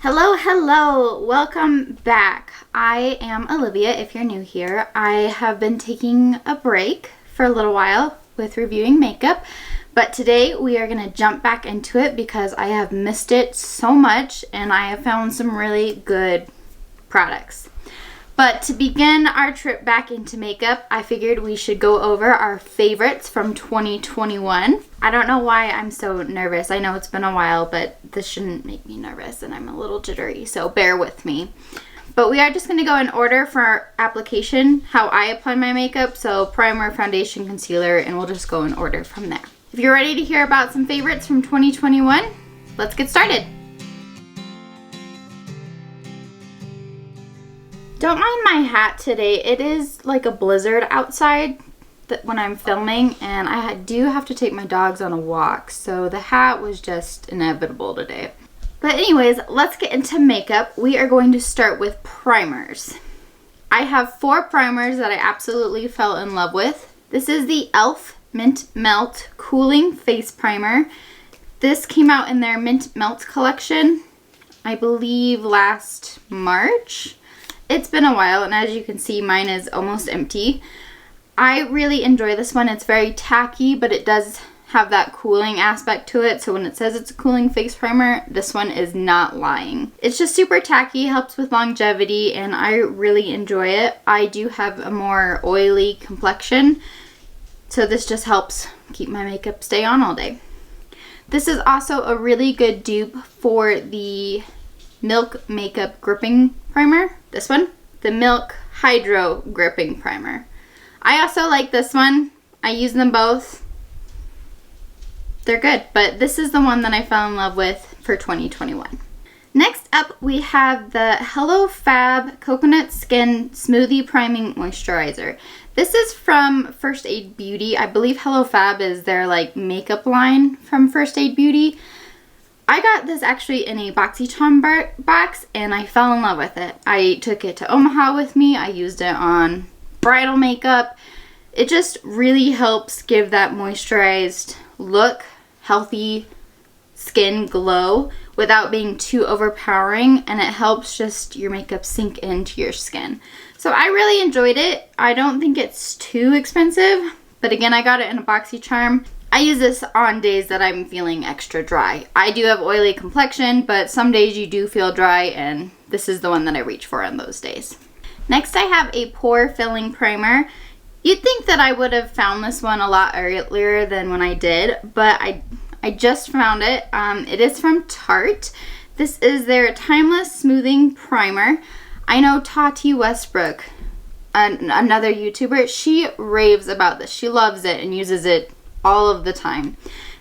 Hello, welcome back. I am Olivia if you're new here. I have been taking a break for a little while with reviewing makeup, but today we are going to jump back into it because I have missed it so much and I have found some really good products. But to begin our trip back into makeup, I figured we should go over our favorites from 2021. I don't know why I'm so nervous. I know it's been a while, but this shouldn't make me nervous and I'm a little jittery, so bear with me. But we are just going to go in order for our application, how I apply my makeup, so primer, foundation, concealer, and we'll just go in order from there. If you're ready to hear about some favorites from 2021, let's get started. Don't mind my hat today. It is like a blizzard outside when I'm filming, and I do have to take my dogs on a walk, so the hat was just inevitable today. But anyways, let's get into makeup. We are going to start with primers. I have 4 primers that I absolutely fell in love with. This is the e.l.f. Mint Melt Cooling Face Primer. This came out in their Mint Melt collection, I believe last March. It's been a while, and as you can see, mine is almost empty. I really enjoy this one. It's very tacky, but it does have that cooling aspect to it. So when it says it's a cooling face primer, this one is not lying. It's just super tacky, helps with longevity, and I really enjoy it. I do have a more oily complexion, so this just helps keep my makeup stay on all day. This is also a really good dupe for the Milk Makeup Gripping Primer. This one, the Milk Hydro Gripping Primer. I also like this one. I use them both. They're good, but this is the one that I fell in love with for 2021. Next up, we have the Hello Fab Coconut Skin Smoothie Priming Moisturizer. This is from First Aid Beauty. I believe Hello Fab is their like makeup line from First Aid Beauty. I got this actually in a BoxyCharm box and I fell in love with it. I took it to Omaha with me. I used it on bridal makeup. It just really helps give that moisturized look, healthy skin glow without being too overpowering, and it helps just your makeup sink into your skin. So I really enjoyed it. I don't think it's too expensive, but again, I got it in a BoxyCharm. I use this on days that I'm feeling extra dry. I do have oily complexion, but some days you do feel dry, and this is the one that I reach for on those days. Next, I have a pore filling primer. You'd think that I would have found this one a lot earlier than when I did, but I just found it. It is from Tarte. This is their Timeless Smoothing Primer. I know Tati Westbrook, another YouTuber, she raves about this. She loves it and uses it all of the time.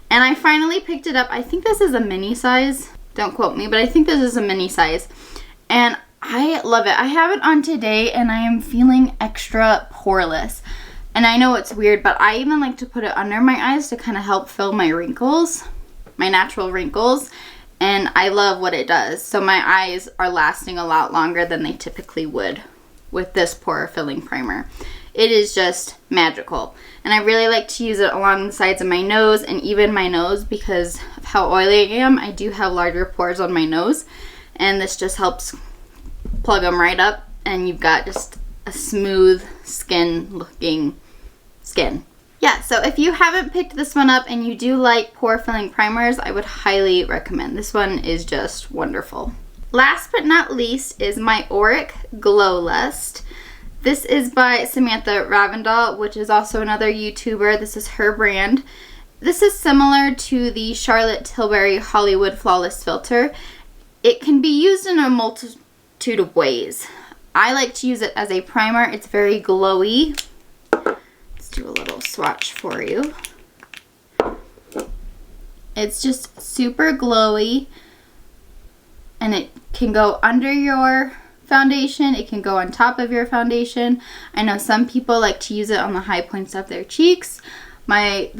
And I finally picked it up. I think this is a mini size. Don't quote me, but I think this is a mini size. And I love it. I have it on today and I am feeling extra poreless. And I know it's weird, but I even like to put it under my eyes to kind of help fill my wrinkles, my natural wrinkles. And I love what it does. So my eyes are lasting a lot longer than they typically would with this pore filling primer. It is just magical. And I really like to use it along the sides of my nose and even my nose because of how oily I am. I do have larger pores on my nose, and this just helps plug them right up, and you've got just a smooth skin looking skin. Yeah, so if you haven't picked this one up and you do like pore filling primers, I would highly recommend. This one is just wonderful. Last but not least is my Auric Glow Lust. This is by Samantha Ravindal, which is also another YouTuber. This is her brand. This is similar to the Charlotte Tilbury Hollywood Flawless Filter. It can be used in a multitude of ways. I like to use it as a primer. It's very glowy. Let's do a little swatch for you. It's just super glowy, and it can go under your foundation. It can go on top of your foundation. I know some people like to use it on the high points of their cheeks. One of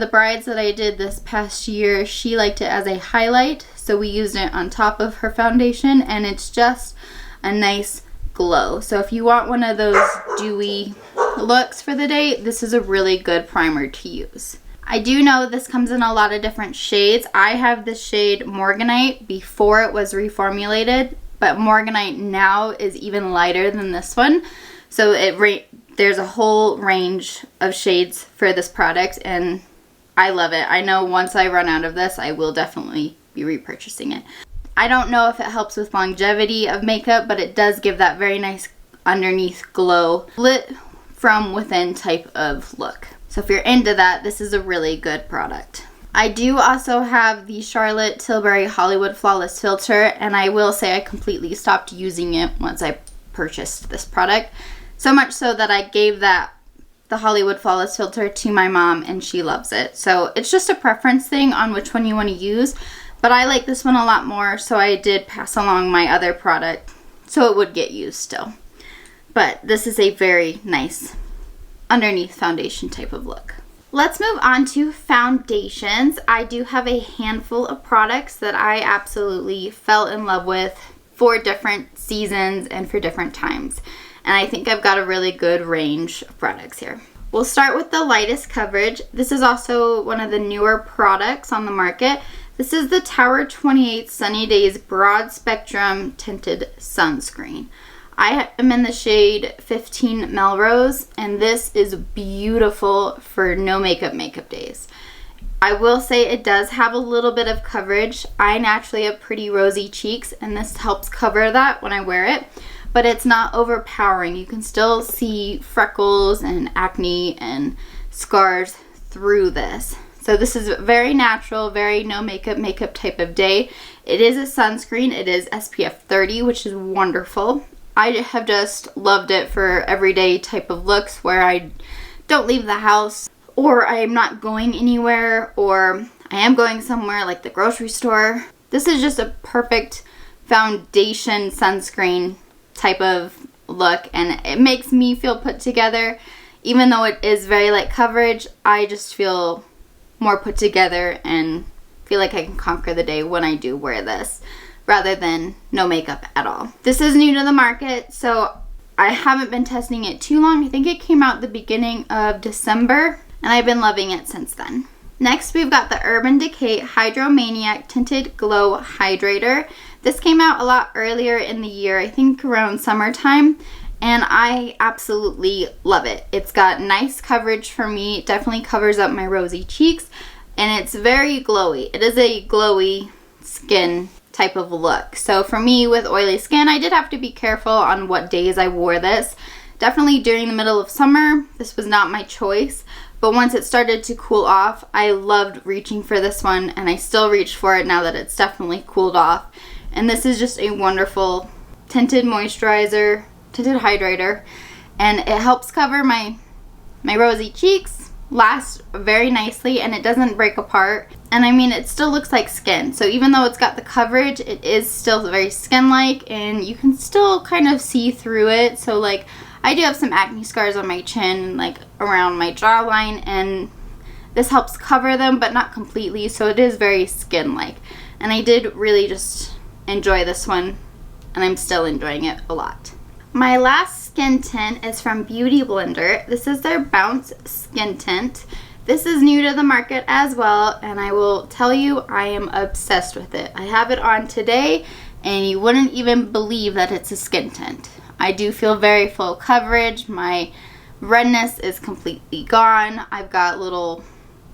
the brides that I did this past year, she liked it as a highlight, so we used it on top of her foundation, and it's just a nice glow. So if you want one of those dewy looks for the day, this is a really good primer to use. I do know this comes in a lot of different shades. I have the shade Morganite before it was reformulated, but Morganite now is even lighter than this one. So there's a whole range of shades for this product, and I love it. I know once I run out of this, I will definitely be repurchasing it. I don't know if it helps with longevity of makeup, but it does give that very nice underneath glow, lit from within type of look. So if you're into that, this is a really good product. I do also have the Charlotte Tilbury Hollywood Flawless Filter, and I will say I completely stopped using it once I purchased this product. So much so that I gave the Hollywood Flawless Filter to my mom, and she loves it. So it's just a preference thing on which one you want to use, but I like this one a lot more, so I did pass along my other product so it would get used still. But this is a very nice underneath foundation type of look. Let's move on to foundations. I do have a handful of products that I absolutely fell in love with for different seasons and for different times. And I think I've got a really good range of products here. We'll start with the lightest coverage. This is also one of the newer products on the market. This is the Tower 28 Sunny Days Broad Spectrum Tinted Sunscreen. I am in the shade 15 Melrose, and this is beautiful for no makeup days. I will say it does have a little bit of coverage. I naturally have pretty rosy cheeks, and this helps cover that when I wear it, but it's not overpowering. You can still see freckles and acne and scars through this. So this is very natural, very no makeup type of day. It is a sunscreen. It is SPF 30, which is wonderful. I have just loved it for everyday type of looks where I don't leave the house, or I am not going anywhere, or I am going somewhere like the grocery store. This is just a perfect foundation sunscreen type of look, and it makes me feel put together. Even though it is very light coverage, I just feel more put together and feel like I can conquer the day when I do wear this, rather than no makeup at all. This is new to the market, so I haven't been testing it too long. I think it came out the beginning of December, and I've been loving it since then. Next, we've got the Urban Decay Hydromaniac Tinted Glow Hydrator. This came out a lot earlier in the year, I think around summertime, and I absolutely love it. It's got nice coverage for me. It definitely covers up my rosy cheeks, and it's very glowy. It is a glowy skin type of look. So for me with oily skin, I did have to be careful on what days I wore this. Definitely during the middle of summer, this was not my choice. But once it started to cool off, I loved reaching for this one, and I still reach for it now that it's definitely cooled off. And this is just a wonderful tinted moisturizer, tinted hydrator, and it helps cover my rosy cheeks, lasts very nicely, and it doesn't break apart. And I mean, it still looks like skin. So even though it's got the coverage, it is still very skin-like, and you can still kind of see through it. So like, I do have some acne scars on my chin, like around my jawline, and this helps cover them, but not completely. So it is very skin-like. And I did really just enjoy this one, and I'm still enjoying it a lot. My last skin tint is from Beauty Blender. This is their Bounce Skin Tint. This is new to the market as well, and I will tell you, I am obsessed with it. I have it on today, and you wouldn't even believe that it's a skin tint. I do feel very full coverage. My redness is completely gone. I've got little,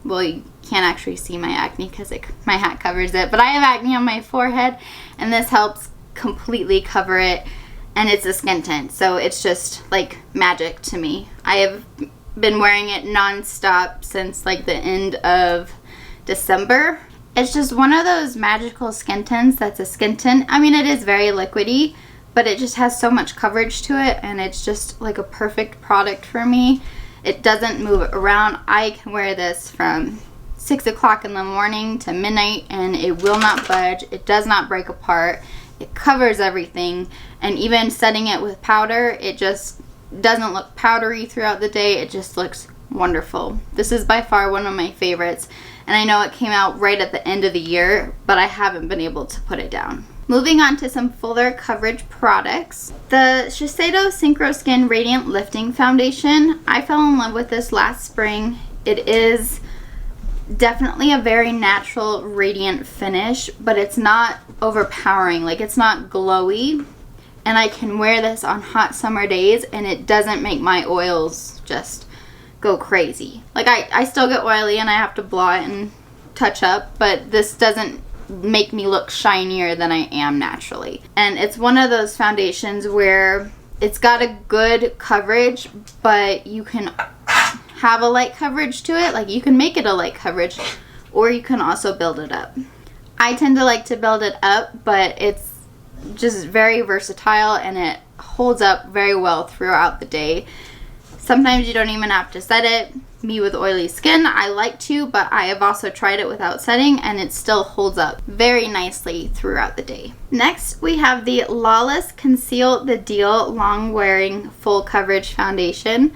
well, you can't actually see my acne because my hat covers it, but I have acne on my forehead, and this helps completely cover it, and it's a skin tint, so it's just like magic to me. I have been wearing it non-stop since like the end of December. It's just one of those magical skin tints that's a skin tint. I mean, it is very liquidy, but it just has so much coverage to it, and it's just like a perfect product for me. It doesn't move around. I can wear this from 6 o'clock in the morning to midnight, and it will not budge. It does not break apart. It covers everything, and even setting it with powder, it just doesn't look powdery throughout the day. It just looks wonderful. This is by far one of my favorites, and I know it came out right at the end of the year, but I haven't been able to put it down. Moving on to some fuller coverage products. The Shiseido Synchro Skin Radiant Lifting Foundation. I fell in love with this last spring. It is definitely a very natural, radiant finish, but it's not overpowering. Like, it's not glowy. And I can wear this on hot summer days and it doesn't make my oils just go crazy. Like, I still get oily and I have to blot and touch up, but this doesn't make me look shinier than I am naturally. And it's one of those foundations where it's got a good coverage, but you can have a light coverage to it. Like, you can make it a light coverage, or you can also build it up. I tend to like to build it up, but it's just very versatile and it holds up very well throughout the day. Sometimes you don't even have to set it. Me with oily skin, I like to, but I have also tried it without setting and it still holds up very nicely throughout the day. Next, we have the Lawless Conceal the Deal Long Wearing Full Coverage Foundation.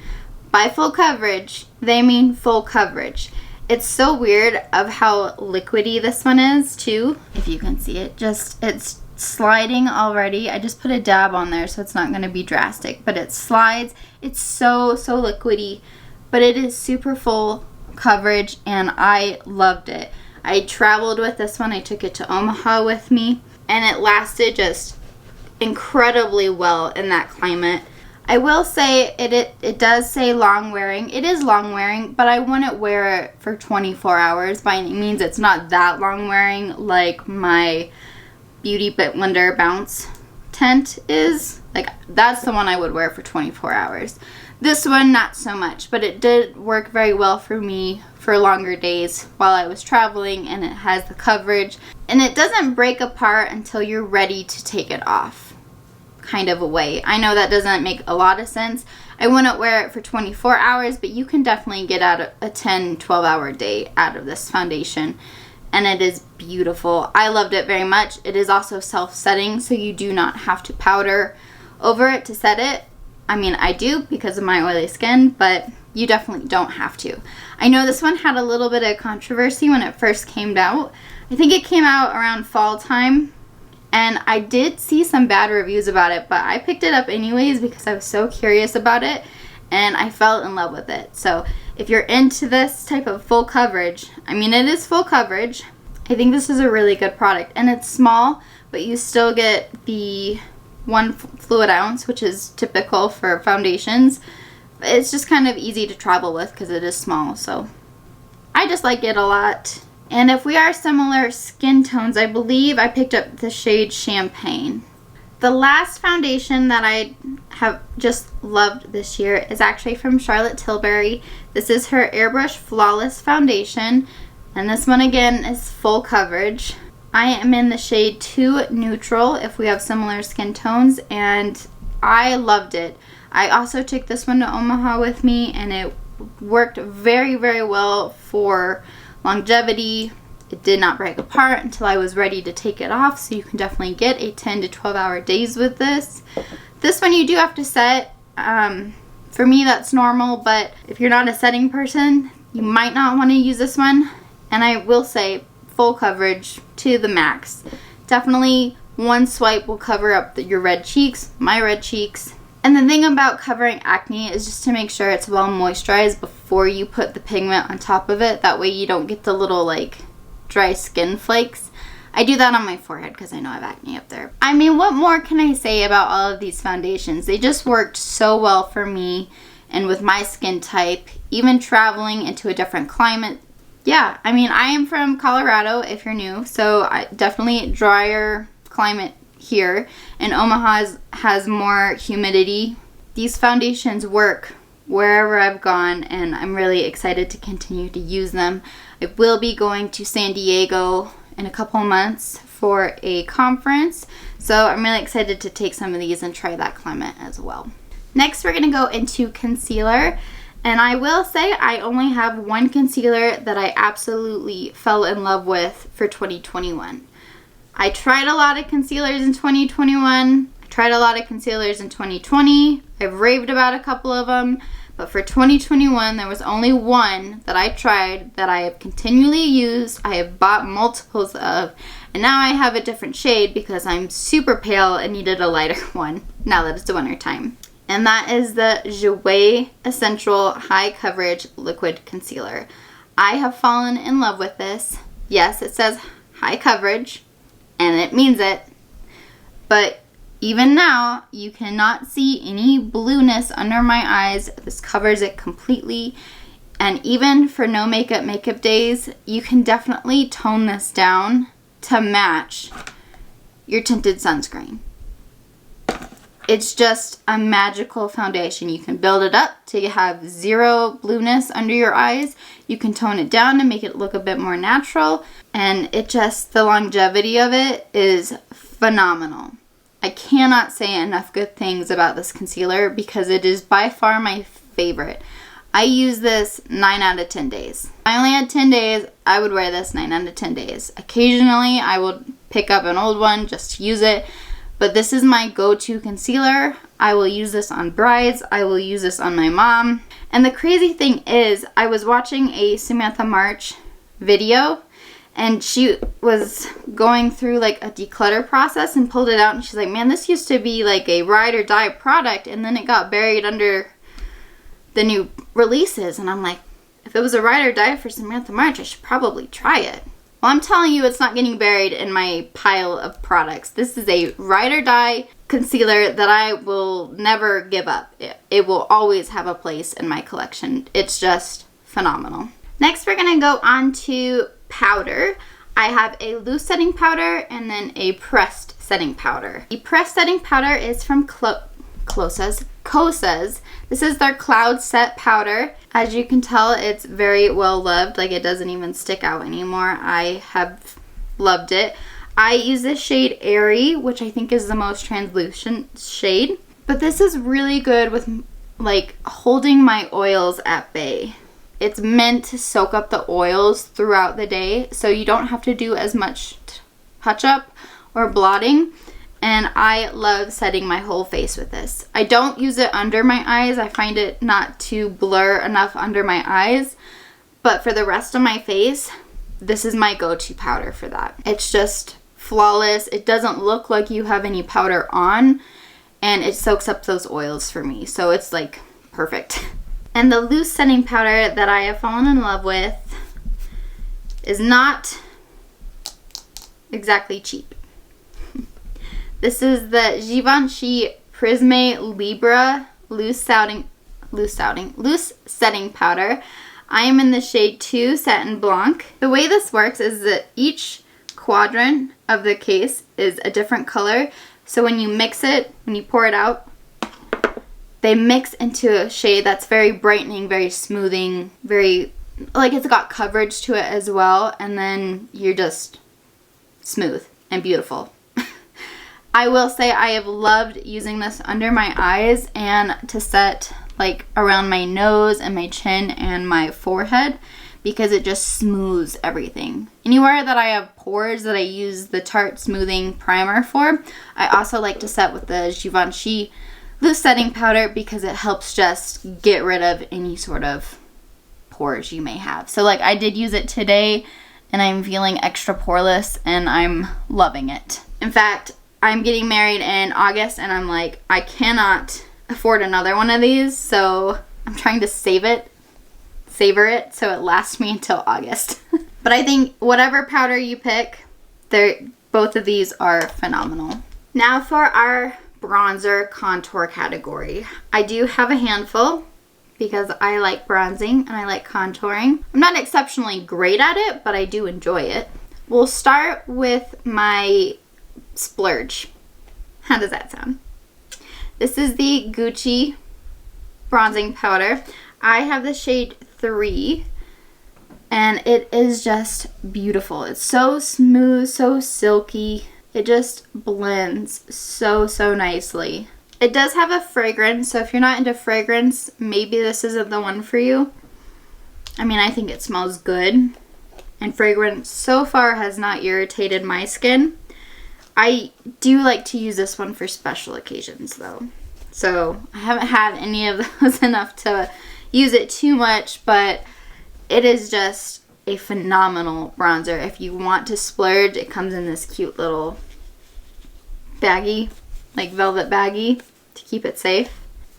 By full coverage, they mean full coverage. It's so weird of how liquidy this one is too. If you can see it, it's sliding already. I just put a dab on there so it's not going to be drastic, but it slides. It's so liquidy, but it is super full coverage and I loved it. I traveled with this one. I took it to Omaha with me and it lasted just incredibly well in that climate. I will say it does say long wearing. It is long wearing, but I wouldn't wear it for 24 hours. By any means, it's not that long wearing like my Beauty Blender Bounce tint is. Like, that's the one I would wear for 24 hours. This one, not so much, but it did work very well for me for longer days while I was traveling, and it has the coverage. And it doesn't break apart until you're ready to take it off, kind of a way. I know that doesn't make a lot of sense. I wouldn't wear it for 24 hours, but you can definitely get out a 10-12 hour day out of this foundation. And it is beautiful. I loved it very much. It is also self-setting, so you do not have to powder over it to set it. I mean, I do because of my oily skin, but you definitely don't have to. I know this one had a little bit of controversy when it first came out. I think it came out around fall time, and I did see some bad reviews about it, but I picked it up anyways because I was so curious about it, and I fell in love with it. So if you're into this type of full coverage, I mean, it is full coverage. I think this is a really good product, and it's small, but you still get the 1 fluid ounce, which is typical for foundations. It's just kind of easy to travel with because it is small, so I just like it a lot. And if we are similar skin tones, I believe I picked up the shade Champagne. The last foundation that I have just loved this year is actually from Charlotte Tilbury. This is her Airbrush Flawless Foundation, and this one again is full coverage. I am in the shade 2 Neutral if we have similar skin tones, and I loved it. I also took this one to Omaha with me, and it worked very well for longevity. It did not break apart until I was ready to take it off, so you can definitely get a 10 to 12 hour days with this. This one you do have to set. For me, that's normal, but if you're not a setting person, you might not want to use this one. And I will say, full coverage to the max. Definitely one swipe will cover up your red cheeks, my red cheeks. And the thing about covering acne is just to make sure it's well moisturized before you put the pigment on top of it. That way you don't get the little like dry skin flakes. I do that on my forehead because I know I have acne up there. I mean, what more can I say about all of these foundations? They just worked so well for me and with my skin type, even traveling into a different climate. Yeah, I mean, I am from Colorado if you're new, so definitely drier climate here, and Omaha has more humidity. These foundations work wherever I've gone, and I'm really excited to continue to use them. I will be going to San Diego in a couple months for a conference, so I'm really excited to take some of these and try that climate as well. Next, we're going to go into concealer, and I will say I only have one concealer that I absolutely fell in love with for 2021. I tried a lot of concealers in 2021. I tried a lot of concealers in 2020. I've raved about a couple of them. But for 2021, there was only one that I tried that I have continually used. I have bought multiples of. And now I have a different shade because I'm super pale and needed a lighter one now that it's the winter time. And that is the Jouer Essential High Coverage Liquid Concealer. I have fallen in love with this. Yes, it says high coverage, and it means it. But even now, you cannot see any blueness under my eyes. This covers it completely. And even for no makeup days, you can definitely tone this down to match your tinted sunscreen. It's just a magical foundation. You can build it up to have zero blueness under your eyes. You can tone it down to make it look a bit more natural. And it just, the longevity of it is phenomenal. I cannot say enough good things about this concealer because it is by far my favorite. I use this 9 out of 10 days. If I only had 10 days, I would wear this 9 out of 10 days. Occasionally, I would pick up an old one just to use it. But this is my go-to concealer. I will use this on brides. I will use this on my mom. And the crazy thing is, I was watching a Samantha March video, and she was going through like a declutter process and pulled it out, and she's like, man, this used to be like a ride or die product, and then it got buried under the new releases. And I'm like, if it was a ride or die for Samantha March, I should probably try it. Well, I'm telling you, it's not getting buried in my pile of products. This is a ride or die concealer that I will never give up. It will always have a place in my collection. It's just phenomenal. Next, we're gonna go on to powder. I have a loose setting powder and then a pressed setting powder. The pressed setting powder is from Kosas. This is their Cloud Set powder. As you can tell, it's very well loved. Like, it doesn't even stick out anymore. I have loved it. I use this shade Airy, which I think is the most translucent shade. But this is really good with like holding my oils at bay. It's meant to soak up the oils throughout the day, so you don't have to do as much touch up or blotting. And I love setting my whole face with this. I don't use it under my eyes. I find it not to blur enough under my eyes. But for the rest of my face, this is my go-to powder for that. It's just flawless. It doesn't look like you have any powder on, and it soaks up those oils for me. So it's like perfect. And the loose setting powder that I have fallen in love with is not exactly cheap. This is the Givenchy Prisme Libre loose setting powder. I am in the shade 2 Satin Blanc. The way this works is that each quadrant of the case is a different color. So when you mix it, when you pour it out, they mix into a shade that's very brightening, very smoothing, very, like, it's got coverage to it as well. And then you're just smooth and beautiful. I will say I have loved using this under my eyes and to set like around my nose and my chin and my forehead because it just smooths everything. Anywhere that I have pores that I use the Tarte Smoothing Primer for, I also like to set with the Givenchy loose setting powder because it helps just get rid of any sort of pores you may have. So like I did use it today and I'm feeling extra poreless and I'm loving it. In fact, I'm getting married in August and I'm like, I cannot afford another one of these, so I'm trying to savor it so it lasts me until August. But I think whatever powder you pick, both of these are phenomenal. Now for our bronzer contour category. I do have a handful because I like bronzing and I like contouring. I'm not exceptionally great at it, but I do enjoy it. We'll start with my Splurge. How does that sound? This is the Gucci bronzing powder. I have the shade 3 and it is just beautiful. It's so smooth, so silky. It just blends so nicely. It does have a fragrance, so if you're not into fragrance, maybe this isn't the one for you. I mean, I think it smells good. And fragrance so far has not irritated my skin. I do like to use this one for special occasions though. So I haven't had any of those enough to use it too much, but it is just a phenomenal bronzer. If you want to splurge, it comes in this cute little baggie, like velvet baggie to keep it safe.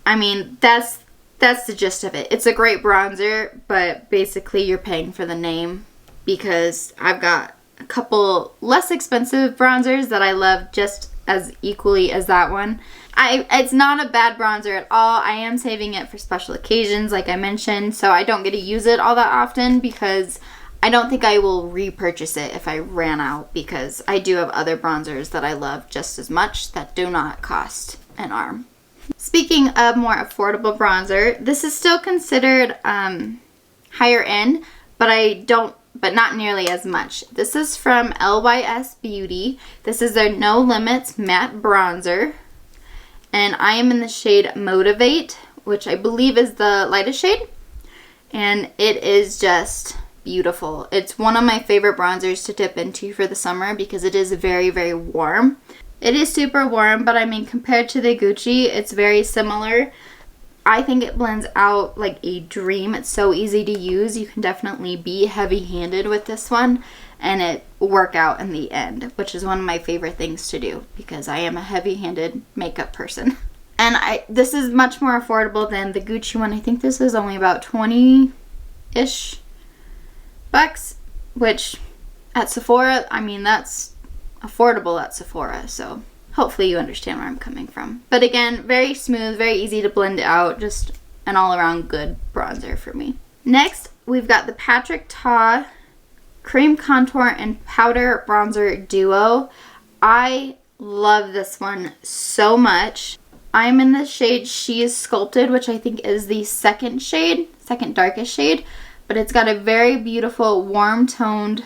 I mean, that's that's the gist of it. It's a great bronzer, but basically you're paying for the name, because I've got a couple less expensive bronzers that I love just as equally as that one. It's not a bad bronzer at all. I am saving it for special occasions, like I mentioned, so I don't get to use it all that often, because I don't think I will repurchase it if I ran out, because I do have other bronzers that I love just as much that do not cost an arm. Speaking of more affordable bronzer, this is still considered higher end, but not nearly as much. This is from LYS Beauty. This is their No Limits Matte Bronzer. And I am in the shade Motivate, which I believe is the lightest shade. And it is just beautiful. It's one of my favorite bronzers to dip into for the summer because it is very, very warm. It is super warm, but I mean, compared to the Gucci, it's very similar. I think it blends out like a dream. It's so easy to use. You can definitely be heavy-handed with this one, and it will work out in the end, which is one of my favorite things to do because I am a heavy-handed makeup person. And this is much more affordable than the Gucci one. I think this is only about 20-ish bucks, which at Sephora, I mean, that's affordable at Sephora, so hopefully you understand where I'm coming from. But again, very smooth, very easy to blend out, just an all-around good bronzer for me. Next, we've got the Patrick Ta Cream Contour and Powder Bronzer Duo. I love this one so much. I'm in the shade She Is Sculpted, which I think is the second darkest shade, but it's got a very beautiful warm-toned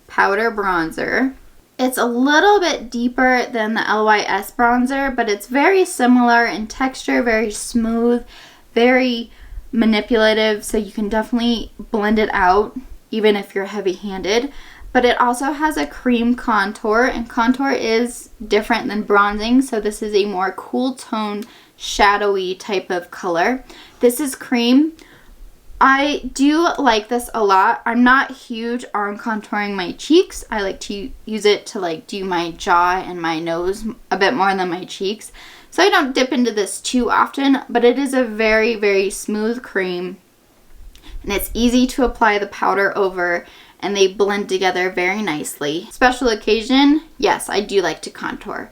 powder bronzer. It's a little bit deeper than the LYS bronzer, but it's very similar in texture, very smooth, very manipulative, so you can definitely blend it out even if you're heavy-handed. But it also has a cream contour, and contour is different than bronzing, so this is a more cool tone, shadowy type of color. This is cream. I do like this a lot. I'm not huge on contouring my cheeks. I like to use it to like do my jaw and my nose a bit more than my cheeks. So I don't dip into this too often, but it is a very, very smooth cream. And it's easy to apply the powder over, and they blend together very nicely. Special occasion, yes, I do like to contour.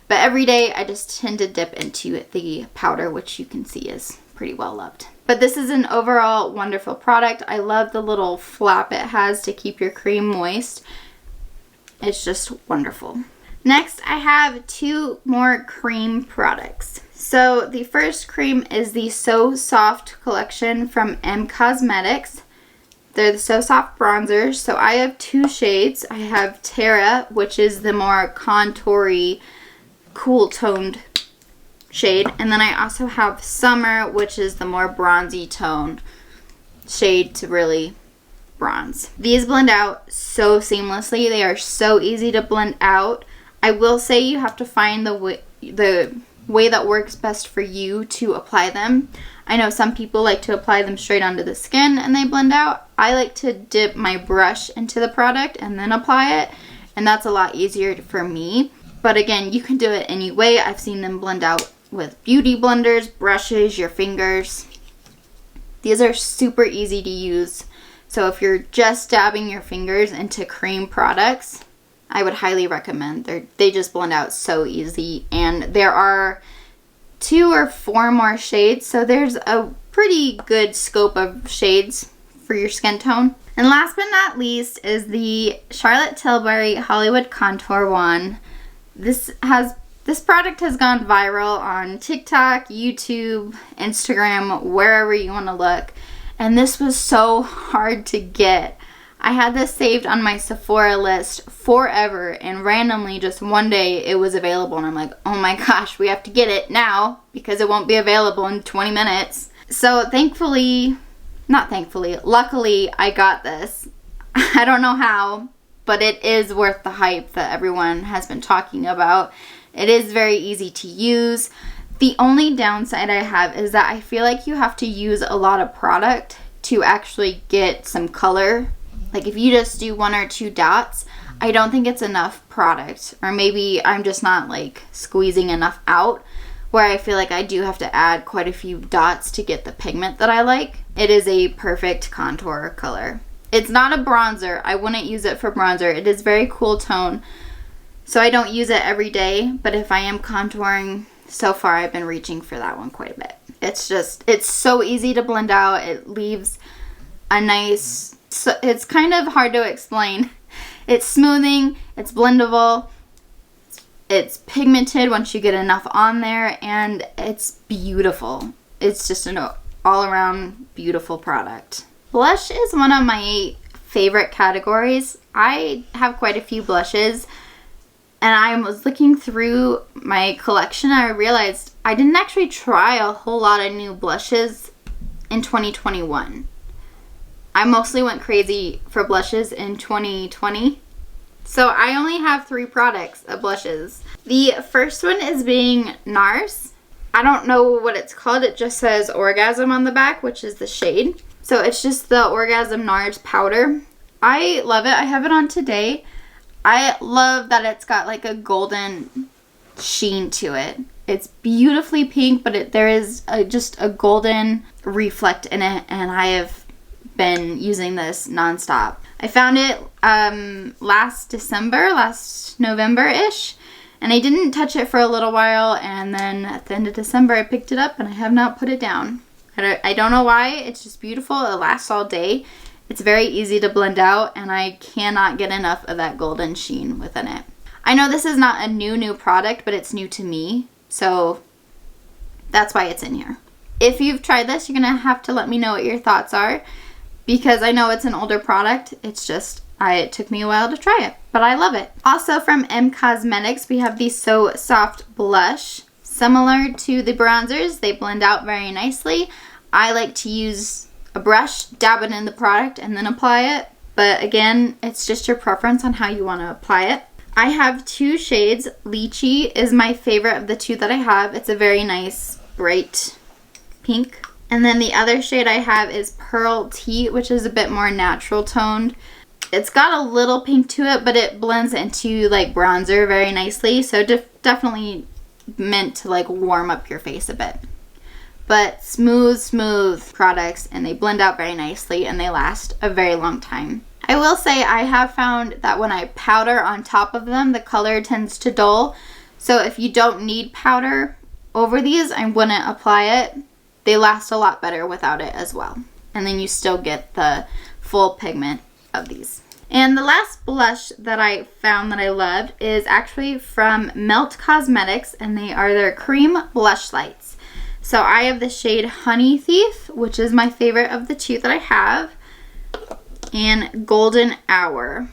But every day I just tend to dip into the powder, which you can see is pretty well loved. But this is an overall wonderful product. I love the little flap it has to keep your cream moist. It's just wonderful. Next, I have two more cream products. So the first cream is the So Soft collection from M Cosmetics. They're the So Soft bronzers. So I have two shades. I have Terra, which is the more contoury, cool toned shade, and then I also have Summer, which is the more bronzy tone shade to really bronze. These blend out so seamlessly. They are so easy to blend out. I will say you have to find the way that works best for you to apply them. I know some people like to apply them straight onto the skin and they blend out. I like to dip my brush into the product and then apply it, and that's a lot easier for me. But again, you can do it any way. I've seen them blend out with beauty blenders, brushes, your fingers. These are super easy to use. So if you're just dabbing your fingers into cream products, I would highly recommend. They just blend out so easy, and there are 2 or 4 more shades, so there's a pretty good scope of shades for your skin tone. And last but not least is the Charlotte Tilbury Hollywood Contour Wand. This product has gone viral on TikTok, YouTube, Instagram, wherever you want to look. And this was so hard to get. I had this saved on my Sephora list forever, and randomly just one day it was available, and I'm like, oh my gosh, we have to get it now because it won't be available in 20 minutes. So luckily I got this. I don't know how, but it is worth the hype that everyone has been talking about. It is very easy to use. The only downside I have is that I feel like you have to use a lot of product to actually get some color. Like if you just do 1 or 2 dots, I don't think it's enough product. Or maybe I'm just not like squeezing enough out. where I feel like I do have to add quite a few dots to get the pigment that I like, it is a perfect contour color. It's not a bronzer. I wouldn't use it for bronzer. It is very cool tone, so I don't use it every day, but if I am contouring, so far I've been reaching for that one quite a bit. It's so easy to blend out. It leaves a nice, it's kind of hard to explain. It's smoothing, it's blendable, it's pigmented once you get enough on there, and it's beautiful. It's just an all-around beautiful product. Blush is one of my favorite categories. I have quite a few blushes, and I was looking through my collection. I realized I didn't actually try a whole lot of new blushes in 2021. I mostly went crazy for blushes in 2020. So I only have 3 products of blushes. The first one is being Nars. I don't know what it's called. It just says Orgasm on the back, which is the shade. So it's just the Orgasm Nars powder. I love it. I have it on today. I love that it's got like a golden sheen to it. It's beautifully pink, but there is just a golden reflect in it, and I have been using this nonstop. I found it last November-ish, and I didn't touch it for a little while, and then at the end of December I picked it up and I have not put it down. I don't know why. It's just beautiful. It lasts all day. It's very easy to blend out, and I cannot get enough of that golden sheen within it. I know this is not a new product, but it's new to me, so that's why it's in here. If you've tried this, you're going to have to let me know what your thoughts are, because I know it's an older product. It's just, it took me a while to try it, but I love it. Also from M Cosmetics, we have the So Soft Blush. Similar to the bronzers, they blend out very nicely. I like to use a brush, dab it in the product, and then apply it. But again, it's just your preference on how you want to apply it. I have 2 shades. Lychee is my favorite of the 2 that I have. It's a very nice, bright pink. And then the other shade I have is Pearl Tea, which is a bit more natural toned. It's got a little pink to it, but it blends into like bronzer very nicely. So definitely meant to like warm up your face a bit. But smooth products, and they blend out very nicely, and they last a very long time. I will say I have found that when I powder on top of them, the color tends to dull. So if you don't need powder over these, I wouldn't apply it. They last a lot better without it as well. And then you still get the full pigment of these. And the last blush that I found that I loved is actually from Melt Cosmetics, and they are their cream blush lights. So I have the shade Honey Thief, which is my favorite of the 2 that I have, and Golden Hour,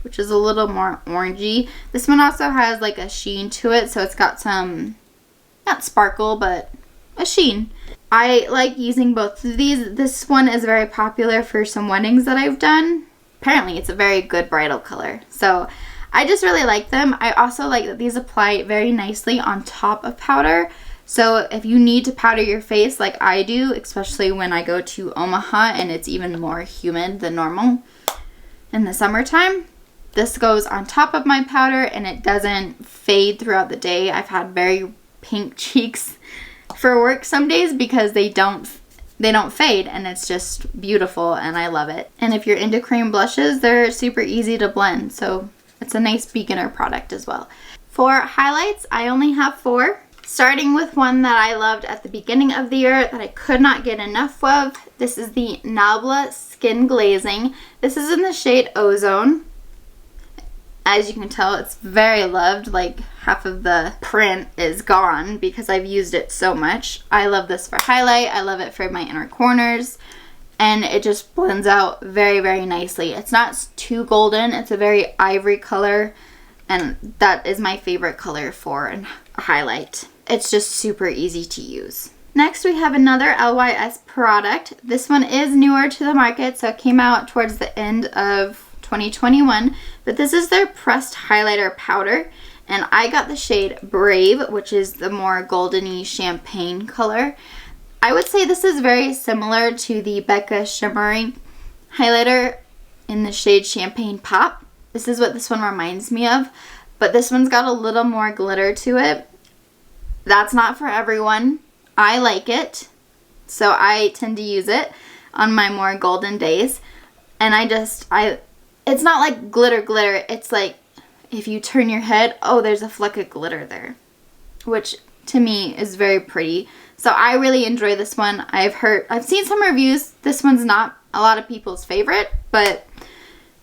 which is a little more orangey. This one also has like a sheen to it, so it's got some, not sparkle, but a sheen. I like using both of these. This one is very popular for some weddings that I've done. Apparently it's a very good bridal color, so I just really like them. I also like that these apply very nicely on top of powder. So if you need to powder your face like I do, especially when I go to Omaha and it's even more humid than normal in the summertime, this goes on top of my powder and it doesn't fade throughout the day. I've had very pink cheeks for work some days because they don't fade, and it's just beautiful, and I love it. And if you're into cream blushes, they're super easy to blend, so it's a nice beginner product as well. For highlights, I only have 4. Starting with one that I loved at the beginning of the year that I could not get enough of. This is the Nabla Skin Glazing. This is in the shade Ozone. As you can tell, it's very loved. Like half of the print is gone because I've used it so much. I love this for highlight. I love it for my inner corners. And it just blends out very, very nicely. It's not too golden. It's a very ivory color. And that is my favorite color for a highlight. It's just super easy to use. Next, we have another LYS product. This one is newer to the market, so it came out towards the end of 2021. But this is their pressed highlighter powder. And I got the shade Brave, which is the more goldeny champagne color. I would say this is very similar to the Becca Shimmering highlighter in the shade Champagne Pop. This is what this one reminds me of. But this one's got a little more glitter to it. That's not for everyone. I like it, so I tend to use it on my more golden days. And it's not like glitter. It's like if you turn your head, oh, there's a fleck of glitter there, which to me is very pretty. So I really enjoy this one. I've seen some reviews. This one's not a lot of people's favorite, but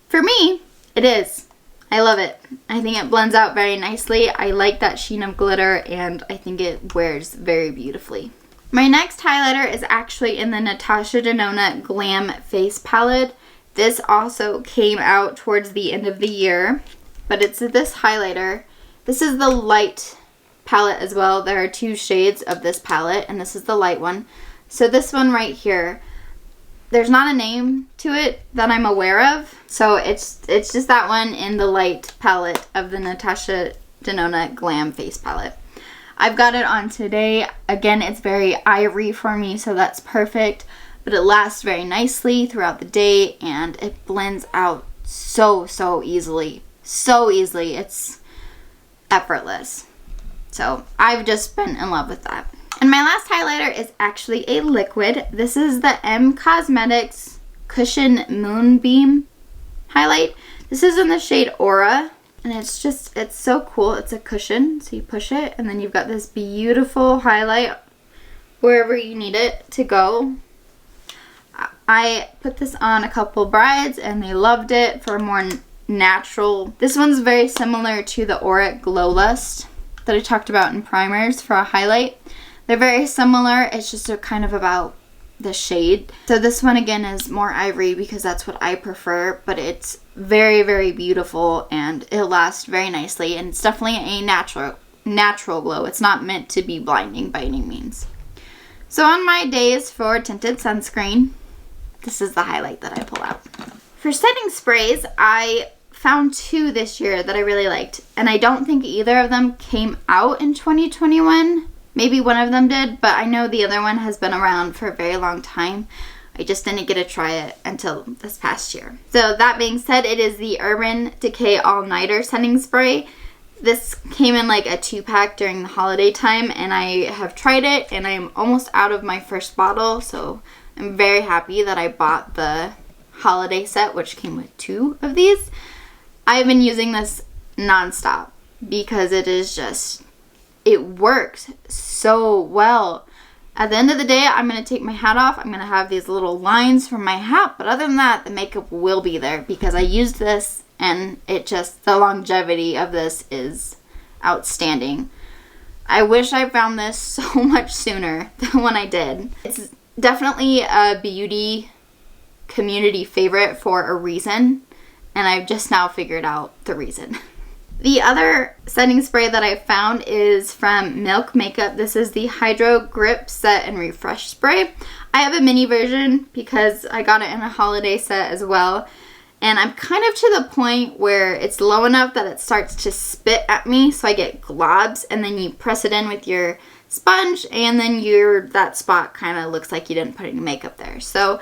for me, it is. I love it. I think it blends out very nicely. I like that sheen of glitter, and I think it wears very beautifully. My next highlighter is actually in the Natasha Denona Glam Face Palette. This also came out towards the end of the year, but it's this highlighter. This is the light palette as well. There are 2 shades of this palette, and this is the light one. So this one right here, there's not a name to it that I'm aware of. So it's just that one in the light palette of the Natasha Denona Glam Face Palette. I've got it on today. Again, it's very ivory for me, so that's perfect. But it lasts very nicely throughout the day, and it blends out so easily. So easily. It's effortless. So I've just been in love with that. And my last highlighter is actually a liquid. This is the M Cosmetics Cushion Moonbeam highlight. This is in the shade Aura, and it's so cool. It's a cushion, so you push it, and then you've got this beautiful highlight wherever you need it to go. I put this on a couple brides, and they loved it for a more natural. This one's very similar to the Auric Glow Lust that I talked about in primers for a highlight. They're very similar. It's just kind of about the shade. So this one again is more ivory because that's what I prefer, but it's very beautiful, and it lasts very nicely, and it's definitely a natural glow. It's not meant to be blinding by any means. So on my days for tinted sunscreen, this is the highlight that I pull out. For setting sprays, I found 2 this year that I really liked, and I don't think either of them came out in 2021. Maybe one of them did, but I know the other one has been around for a very long time. I just didn't get to try it until this past year. So that being said, it is the Urban Decay All Nighter Setting Spray. This came in like a 2-pack during the holiday time, and I have tried it, and I am almost out of my first bottle, so I'm very happy that I bought the holiday set, which came with 2 of these. I've been using this nonstop because it works so well. At the end of the day, I'm going to take my hat off. I'm going to have these little lines from my hat, but other than that, the makeup will be there because I used this, and the longevity of this is outstanding. I wish I found this so much sooner than when I did. It's definitely a beauty community favorite for a reason, and I've just now figured out the reason. The other setting spray that I found is from Milk Makeup. This is the Hydro Grip Set and Refresh Spray. I have a mini version because I got it in a holiday set as well. And I'm kind of to the point where it's low enough that it starts to spit at me, so I get globs, and then you press it in with your sponge, and then that spot kind of looks like you didn't put any makeup there. So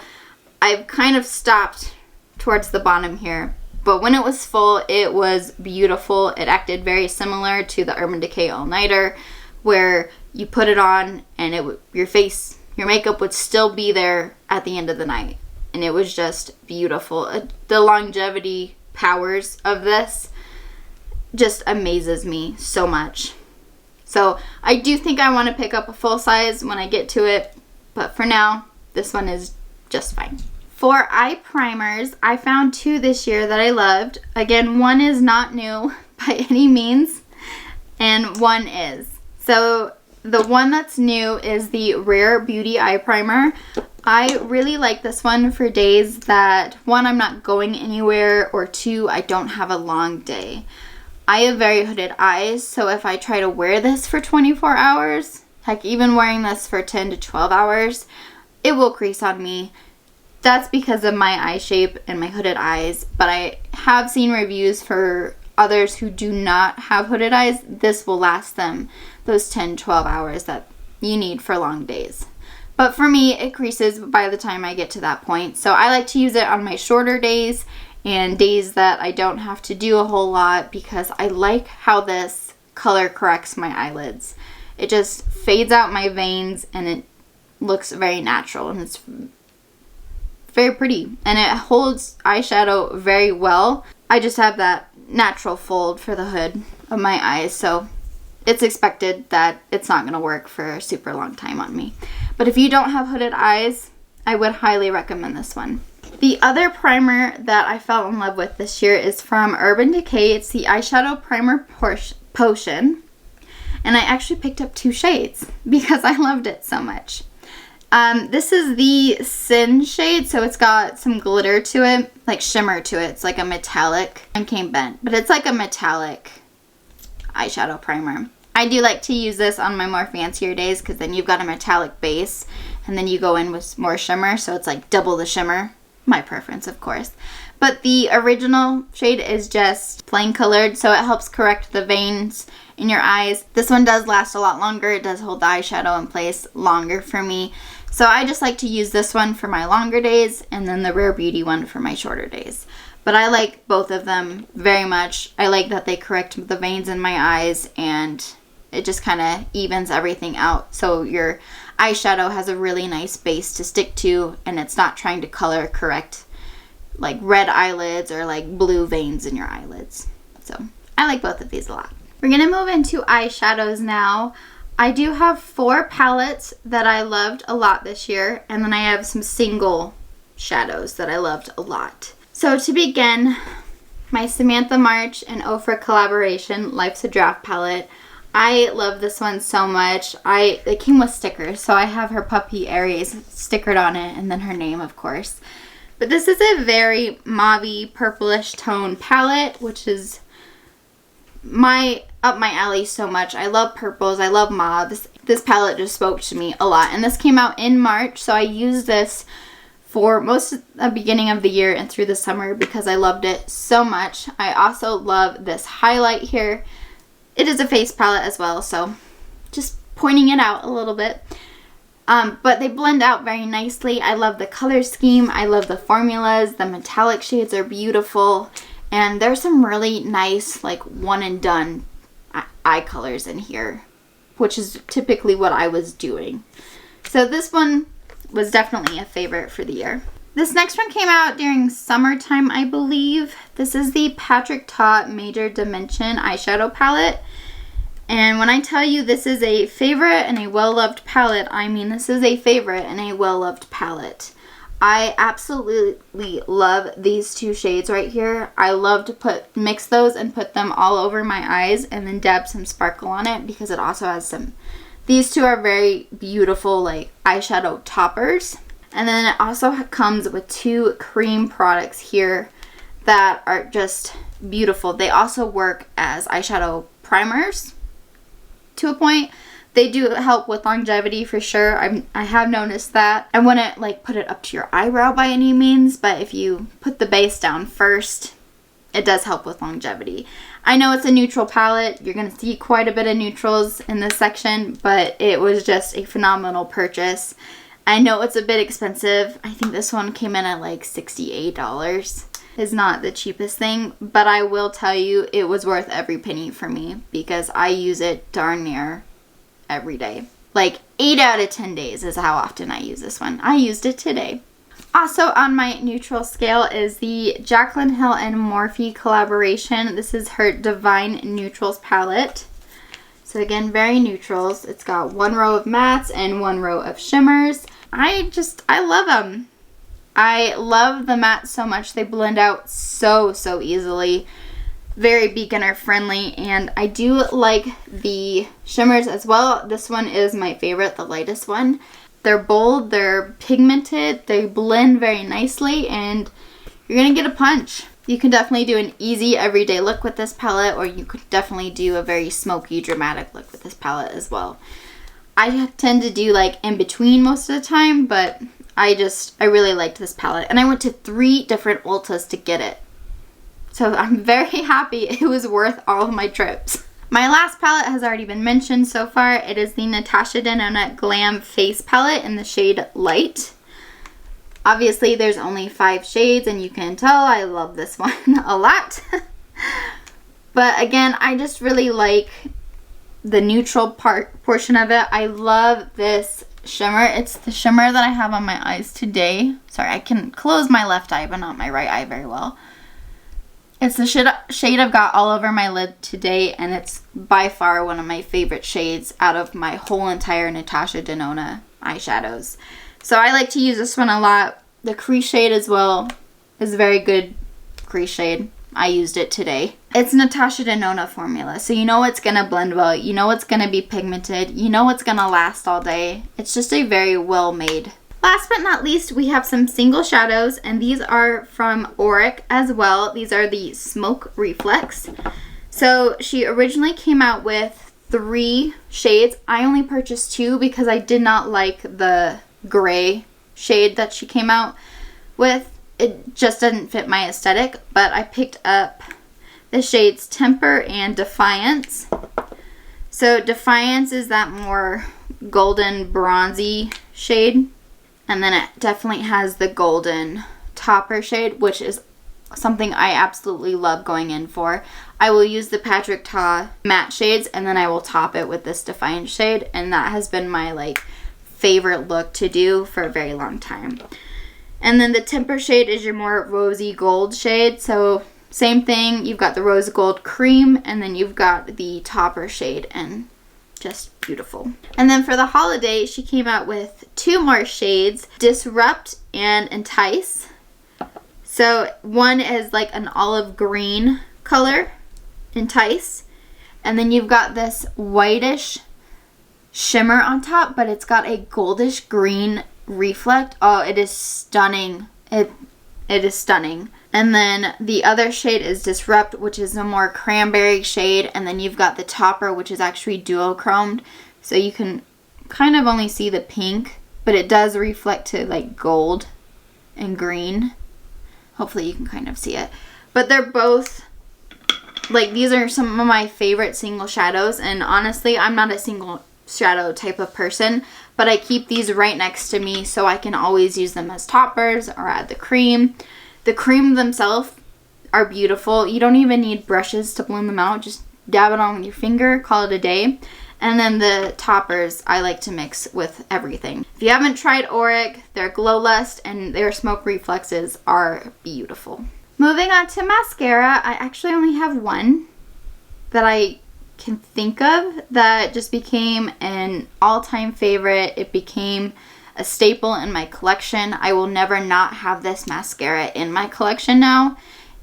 I've kind of stopped towards the bottom here. But when it was full, it was beautiful. It acted very similar to the Urban Decay All Nighter, where you put it on and your makeup would still be there at the end of the night. And it was just beautiful. The longevity powers of this just amazes me so much. So I do think I want to pick up a full size when I get to it. But for now, this one is just fine. For eye primers, I found 2 this year that I loved. Again, one is not new by any means, and one is. So the one that's new is the Rare Beauty Eye Primer. I really like this one for days that, 1, I'm not going anywhere, or 2, I don't have a long day. I have very hooded eyes, so if I try to wear this for 24 hours, heck, even wearing this for 10 to 12 hours, it will crease on me. That's because of my eye shape and my hooded eyes, but I have seen reviews for others who do not have hooded eyes. This will last them those 10-12 hours that you need for long days. But for me, it creases by the time I get to that point. So I like to use it on my shorter days and days that I don't have to do a whole lot, because I like how this color corrects my eyelids. It just fades out my veins and it looks very natural, and it's very pretty, and it holds eyeshadow very well. I just have that natural fold for the hood of my eyes, so it's expected that it's not going to work for a super long time on me. But if you don't have hooded eyes, I would highly recommend this one. The other primer that I fell in love with this year is from Urban Decay. It's the Eyeshadow Primer Potion. And I actually picked up 2 shades because I loved it so much. This is the Sin shade, so it's got some glitter to it, like shimmer to it. It's like a metallic, and came bent, but it's like a metallic eyeshadow primer. I do like to use this on my more fancier days because then you've got a metallic base and then you go in with more shimmer, so it's like double the shimmer. My preference, of course. But the original shade is just plain colored, so it helps correct the veins in your eyes. This one does last a lot longer. It does hold the eyeshadow in place longer for me. So I just like to use this one for my longer days and then the Rare Beauty one for my shorter days. But I like both of them very much. I like that they correct the veins in my eyes and it just kind of evens everything out. So your eyeshadow has a really nice base to stick to and it's not trying to color correct like red eyelids or like blue veins in your eyelids. So I like both of these a lot. We're going to move into eyeshadows now. I do have 4 palettes that I loved a lot this year, and then I have some single shadows that I loved a lot. So to begin, my Samantha March and Ofra collaboration, Life's a Draft palette. I love this one so much. It came with stickers, so I have her puppy Aries stickered on it, and then her name, of course. But this is a very mauve-y, purplish tone palette, which is up my alley so much. I love purples. I love mauves. This palette just spoke to me a lot. And this came out in March, so I used this for most of the beginning of the year and through the summer because I loved it so much. I also love this highlight here. It is a face palette as well, so just pointing it out a little bit. But they blend out very nicely. I love the color scheme. I love the formulas. The metallic shades are beautiful. And there's some really nice, like, one and done eye colors in here, which is typically what I was doing. So this one was definitely a favorite for the year. This next one came out during summertime, I believe. This is the Patrick Ta Major Dimension eyeshadow palette. And when I tell you this is a favorite and a well-loved palette, I mean this is a favorite and a well-loved palette. I absolutely love these 2 shades right here. I love to mix those and put them all over my eyes and then dab some sparkle on it because it also has some, these 2 are very beautiful like eyeshadow toppers. And then it also comes with 2 cream products here that are just beautiful. They also work as eyeshadow primers to a point. They do help with longevity for sure. I have noticed that. I wouldn't like put it up to your eyebrow by any means, but if you put the base down first, it does help with longevity. I know it's a neutral palette. You're going to see quite a bit of neutrals in this section, but it was just a phenomenal purchase. I know it's a bit expensive. I think this one came in at like $68. It's not the cheapest thing, but I will tell you it was worth every penny for me because I use it darn near every day. Like 8 out of 10 days is how often I use this one. I used it today. Also on my neutral scale is the Jaclyn Hill and Morphe collaboration. This is her Divine Neutrals palette. So again, very neutrals. It's got 1 row of mattes and 1 row of shimmers. I love them. I love the mattes so much. They blend out so easily. Very beginner friendly, and I do like the shimmers as well. This one is my favorite, the lightest one. They're bold, they're pigmented, they blend very nicely, and you're gonna get a punch. You can definitely do an easy everyday look with this palette, or you could definitely do a very smoky, dramatic look with this palette as well. I tend to do like in between most of the time, but I really liked this palette, and I went to 3 different Ultas to get it. So I'm very happy it was worth all of my trips. My last palette has already been mentioned so far. It is the Natasha Denona Glam Face Palette in the shade Light. Obviously there's only 5 shades and you can tell I love this one a lot. But again, I just really like the neutral portion of it. I love this shimmer. It's the shimmer that I have on my eyes today. Sorry, I can close my left eye but not my right eye very well. It's the shade I've got all over my lid today, and it's by far one of my favorite shades out of my whole entire Natasha Denona eyeshadows. So I like to use this one a lot. The crease shade as well is a very good crease shade. I used it today. It's Natasha Denona formula, so you know it's going to blend well. You know it's going to be pigmented. You know it's going to last all day. It's just a very well made. Last but not least, we have some single shadows, and these are from Auric as well. These are the Smoke Reflex. So she originally came out with 3 shades. I only purchased 2 because I did not like the gray shade that she came out with. It just didn't fit my aesthetic, but I picked up the shades Temper and Defiance. So Defiance is that more golden bronzy shade. And then it definitely has the golden topper shade, which is something I absolutely love going in for. I will use the Patrick Ta matte shades, and then I will top it with this Defiance shade. And that has been my favorite look to do for a very long time. And then the Temper shade is your more rosy gold shade. So same thing, you've got the rose gold cream, and then you've got the topper shade, and just beautiful. And then for the holiday, she came out with 2 more shades, Disrupt and Entice. So one is like an olive green color, Entice, and then you've got this whitish shimmer on top, but it's got a goldish green reflect. Oh, it is stunning. It is stunning. And then the other shade is Disrupt, which is a more cranberry shade. And then you've got the topper, which is actually duochromed. So you can kind of only see the pink, but it does reflect to gold and green. Hopefully you can kind of see it. But they're both, these are some of my favorite single shadows. And honestly, I'm not a single shadow type of person, but I keep these right next to me so I can always use them as toppers or add the cream. The cream themselves are beautiful. You don't even need brushes to blend them out. Just dab it on with your finger, call it a day. And then the toppers I like to mix with everything. If you haven't tried Auric, their Glow Lust and their Smoke Reflexes are beautiful. Moving on to mascara, I actually only have one that I can think of that just became an all-time favorite. It became a staple in my collection. I will never not have this mascara in my collection now.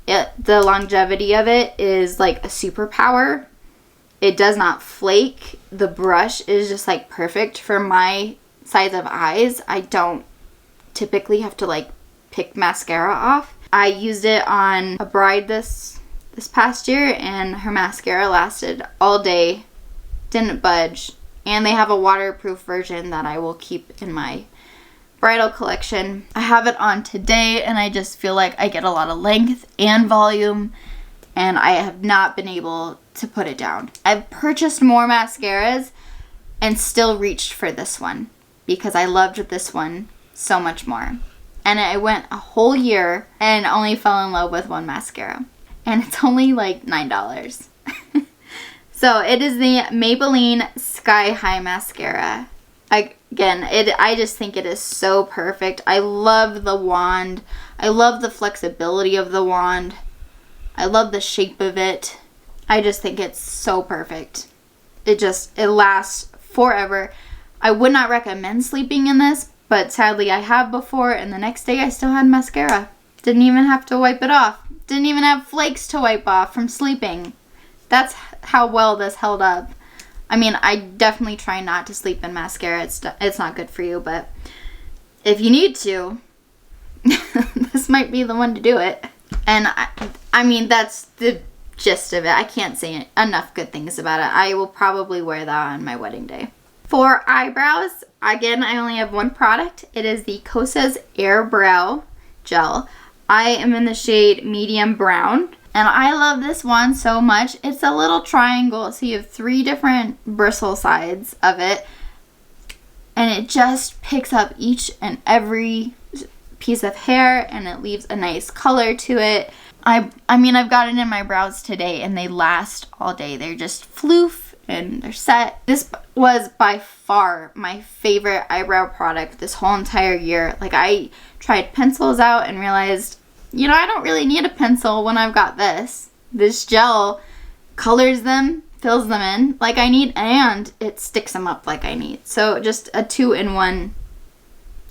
The longevity of it is like a superpower. It does not flake. The brush is just perfect for my size of eyes. I don't typically have to pick mascara off. I used it on a bride this past year, and her mascara lasted all day, didn't budge. And they have a waterproof version that I will keep in my bridal collection. I have it on today, and I just feel like I get a lot of length and volume, and I have not been able to put it down. I've purchased more mascaras and still reached for this one because I loved this one so much more. And I went a whole year and only fell in love with one mascara. And it's only $9. So it is the Maybelline Sky High Mascara. I just think it is so perfect. I love the wand. I love the flexibility of the wand. I love the shape of it. I just think it's so perfect. It lasts forever. I would not recommend sleeping in this, but sadly I have before, and the next day I still had mascara. Didn't even have to wipe it off. Didn't even have flakes to wipe off from sleeping. That's how well this held up. I mean, I definitely try not to sleep in mascara. It's not good for you, but if you need to, this might be the one to do it. And I mean, that's the gist of it. I can't say enough good things about it. I will probably wear that on my wedding day. For eyebrows, again, I only have one product. It is the Kosas Airbrush Gel. I am in the shade Medium Brown. And I love this one so much. It's a little triangle, so you have 3 different bristle sides of it. And it just picks up each and every piece of hair, and it leaves a nice color to it. I mean, I've got it in my brows today, and they last all day. They're just floof in their set. This was by far my favorite eyebrow product this whole entire year. Like, I tried pencils out and realized, you know, I don't really need a pencil when I've got this. This gel colors them, fills them in like I need, and it sticks them up like I need. So just a 2-in-1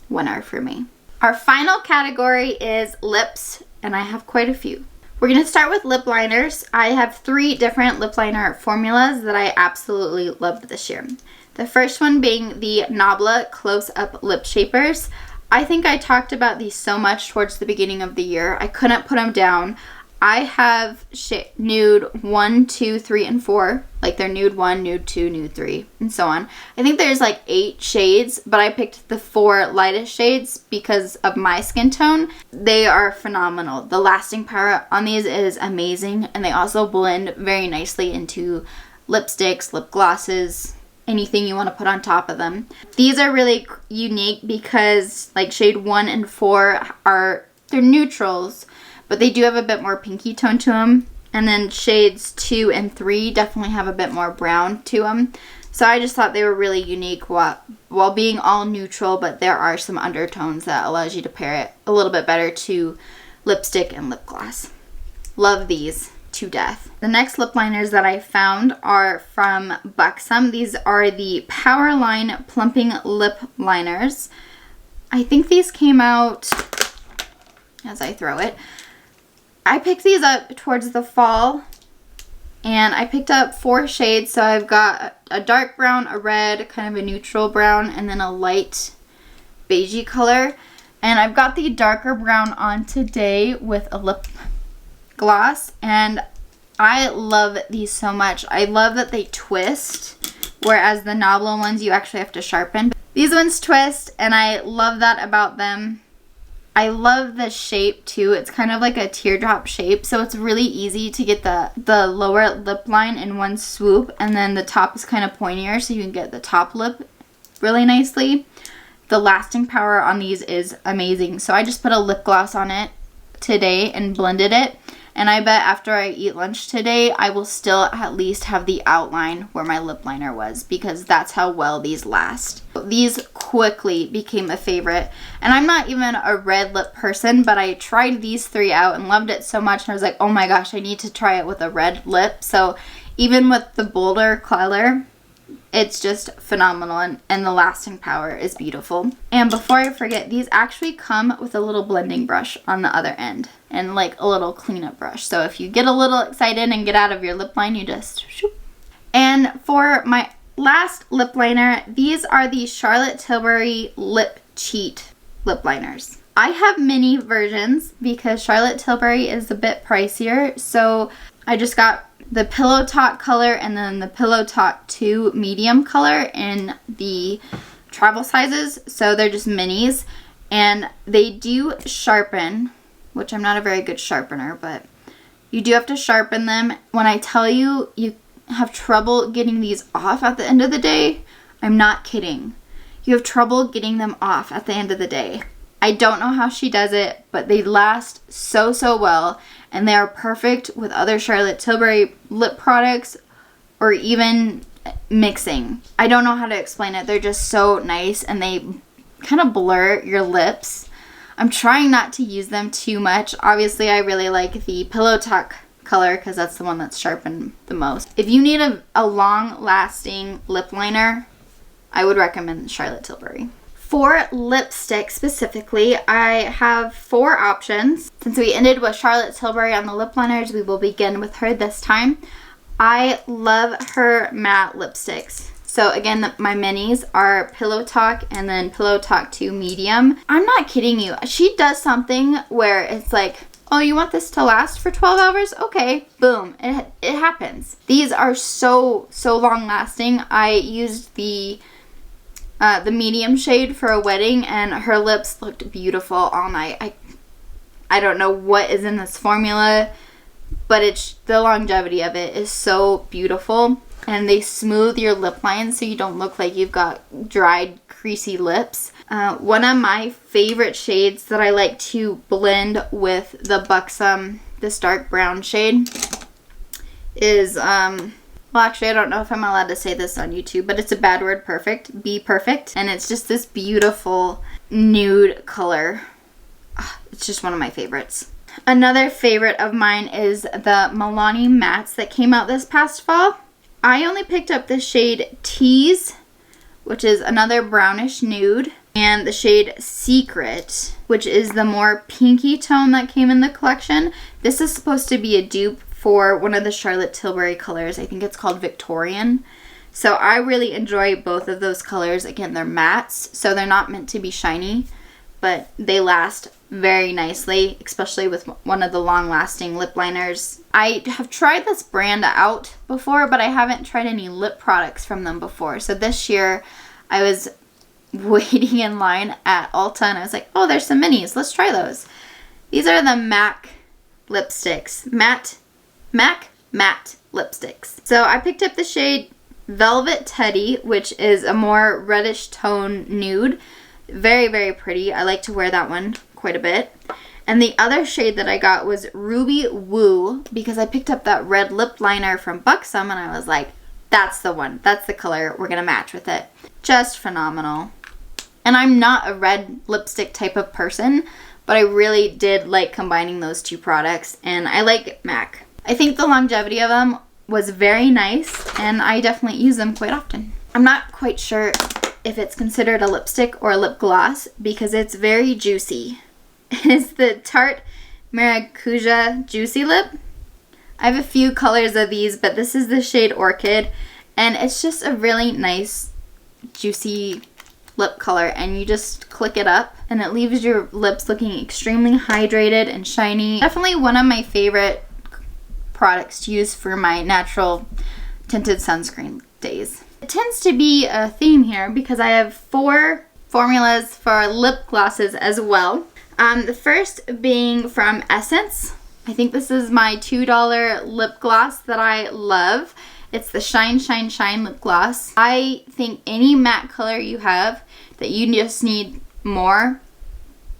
winner for me. Our final category is lips, and I have quite a few. We're going to start with lip liners. I have 3 different lip liner formulas that I absolutely loved this year. The first one being the Nabla Close Up Lip Shapers. I think I talked about these so much towards the beginning of the year. I couldn't put them down. I have nude 1, 2, 3, and 4. Like, they're nude 1, nude 2, nude 3, and so on. I think there's like 8 shades, but I picked the 4 lightest shades because of my skin tone. They are phenomenal. The lasting power on these is amazing, and they also blend very nicely into lipsticks, lip glosses, anything you want to put on top of them. These are really unique because like shade 1 and 4 they're neutrals, but they do have a bit more pinky tone to them. And then shades 2 and 3 definitely have a bit more brown to them. So I just thought they were really unique while being all neutral, but there are some undertones that allows you to pair it a little bit better to lipstick and lip gloss. Love these to death. The next lip liners that I found are from Buxom. These are the Powerline Plumping Lip Liners. I think these came out, as I throw it, I picked these up towards the fall, and I picked up 4 shades. So I've got a dark brown, a red, kind of a neutral brown, and then a light beigey color. And I've got the darker brown on today with a lip gloss, and I love these so much. I love that they twist, whereas the Nabla ones you actually have to sharpen. These ones twist, and I love that about them. I love the shape too. It's kind of like a teardrop shape, so it's really easy to get the lower lip line in one swoop, and then the top is kind of pointier so you can get the top lip really nicely. The lasting power on these is amazing. So I just put a lip gloss on it today and blended it, and I bet after I eat lunch today I will still at least have the outline where my lip liner was, because that's how well these last. These quickly became a favorite, and I'm not even a red lip person, but I tried these 3 out and loved it so much, and I was like, oh my gosh, I need to try it with a red lip. So even with the bolder color, it's just phenomenal, and the lasting power is beautiful. And before I forget, these actually come with a little blending brush on the other end and like a little cleanup brush. So if you get a little excited and get out of your lip line, you just shoop. And for my last lip liner, these are the Charlotte Tilbury Lip Cheat lip liners. I have mini versions because Charlotte Tilbury is a bit pricier, so I just got the Pillow Talk color and then the Pillow Talk 2 medium color in the travel sizes. So they're just minis, and they do sharpen, which I'm not a very good sharpener, but you do have to sharpen them. When I tell you you have trouble getting these off at the end of the day, I'm not kidding. You have trouble getting them off at the end of the day. I don't know how she does it, but they last so well, and they are perfect with other Charlotte Tilbury lip products or even mixing. I don't know how to explain it. They're just so nice, and they kind of blur your lips. I'm trying not to use them too much. Obviously, I really like the Pillow Talk color because that's the one that's sharpened the most. If you need a long-lasting lip liner, I would recommend Charlotte Tilbury. For lipstick specifically, I have 4 options. Since we ended with Charlotte Tilbury on the lip liners, we will begin with her this time. I love her matte lipsticks. So again, my minis are Pillow Talk and then Pillow Talk 2 medium. I'm not kidding you. She does something where it's like, oh, you want this to last for 12 hours? Okay, boom, it happens. These are so long lasting. I used the medium shade for a wedding, and her lips looked beautiful all night. I don't know what is in this formula, but the longevity of it is so beautiful, and they smooth your lip lines so you don't look like you've got dried, creasy lips. One of my favorite shades that I like to blend with the Buxom, this dark brown shade, is Well, actually, I don't know if I'm allowed to say this on YouTube, but it's a bad word, perfect. Be perfect. And it's just this beautiful nude color. It's just one of my favorites. Another favorite of mine is the Milani Mattes that came out this past fall. I only picked up the shade Tease, which is another brownish nude, and the shade Secret, which is the more pinky tone that came in the collection. This is supposed to be a dupe for one of the Charlotte Tilbury colors. I think it's called Victorian. So I really enjoy both of those colors. Again, they're mattes, so they're not meant to be shiny, but they last very nicely, especially with one of the long-lasting lip liners. I have tried this brand out before, but I haven't tried any lip products from them before. So this year, I was waiting in line at Ulta, and I was like, oh, there's some minis. Let's try those. These are the MAC lipsticks. MAC matte lipsticks. So I picked up the shade Velvet Teddy, which is a more reddish tone nude. Very, very pretty. I like to wear that one quite a bit. And the other shade that I got was Ruby Woo, because I picked up that red lip liner from Buxom, and I was like, that's the one. That's the color. We're going to match with it. Just phenomenal. And I'm not a red lipstick type of person, but I really did like combining those two products, and I like MAC. I think the longevity of them was very nice, and I definitely use them quite often. I'm not quite sure if it's considered a lipstick or a lip gloss because it's very juicy. It's the Tarte Maracuja Juicy Lip. I have a few colors of these, but this is the shade Orchid, and it's just a really nice juicy lip color, and you just click it up and it leaves your lips looking extremely hydrated and shiny. Definitely one of my favorite products to use for my natural tinted sunscreen days. It tends to be a theme here because I have 4 formulas for lip glosses as well. The first being from Essence. I think this is my $2 lip gloss that I love. It's the Shine Shine Shine lip gloss. I think any matte color you have that you just need more,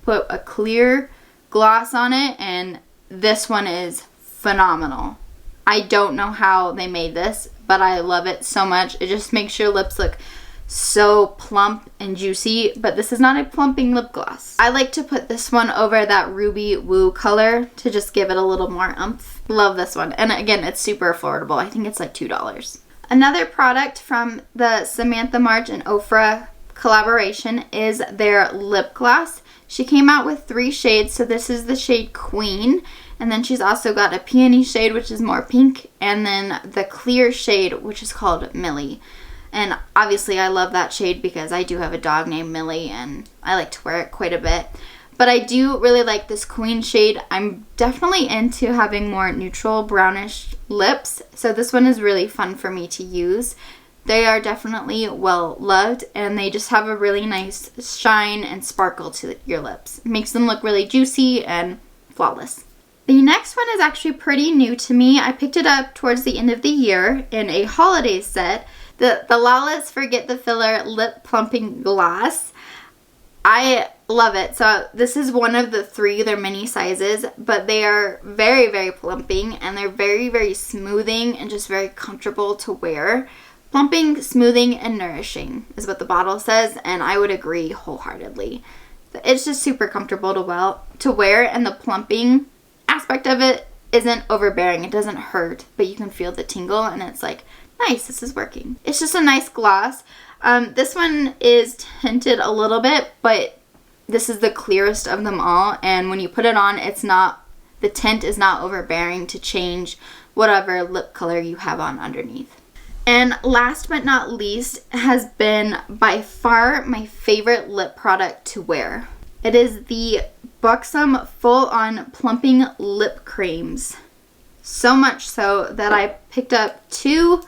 put a clear gloss on it, and this one is phenomenal. I don't know how they made this, but I love it so much. It just makes your lips look so plump and juicy, but this is not a plumping lip gloss. I like to put this one over that Ruby Woo color to just give it a little more oomph. Love this one. And again, it's super affordable. I think it's like $2. Another product from the Samantha March and Ofra collaboration is their lip gloss. She came out with 3 shades, so this is the shade Queen, and then she's also got a peony shade, which is more pink, and then the clear shade, which is called Millie. And obviously I love that shade because I do have a dog named Millie, and I like to wear it quite a bit. But I do really like this Queen shade. I'm definitely into having more neutral brownish lips, so this one is really fun for me to use. They are definitely well loved, and they just have a really nice shine and sparkle to your lips. It makes them look really juicy and flawless. The next one is actually pretty new to me. I picked it up towards the end of the year in a holiday set. The Lawless Forget the Filler Lip Plumping Gloss. I love it. So this is one of the 3. They're mini sizes, but they are very, very plumping, and they're very, very smoothing and just very comfortable to wear. Plumping, smoothing, and nourishing is what the bottle says, and I would agree wholeheartedly. It's just super comfortable to wear, and the plumping aspect of it isn't overbearing. It doesn't hurt, but you can feel the tingle, and it's like, nice, this is working. It's just a nice gloss. This one is tinted a little bit, but this is the clearest of them all, and when you put it on, the tint is not overbearing to change whatever lip color you have on underneath. And last but not least has been by far my favorite lip product to wear. It is the Buxom Full On Plumping Lip Creams. So much so that I picked up 2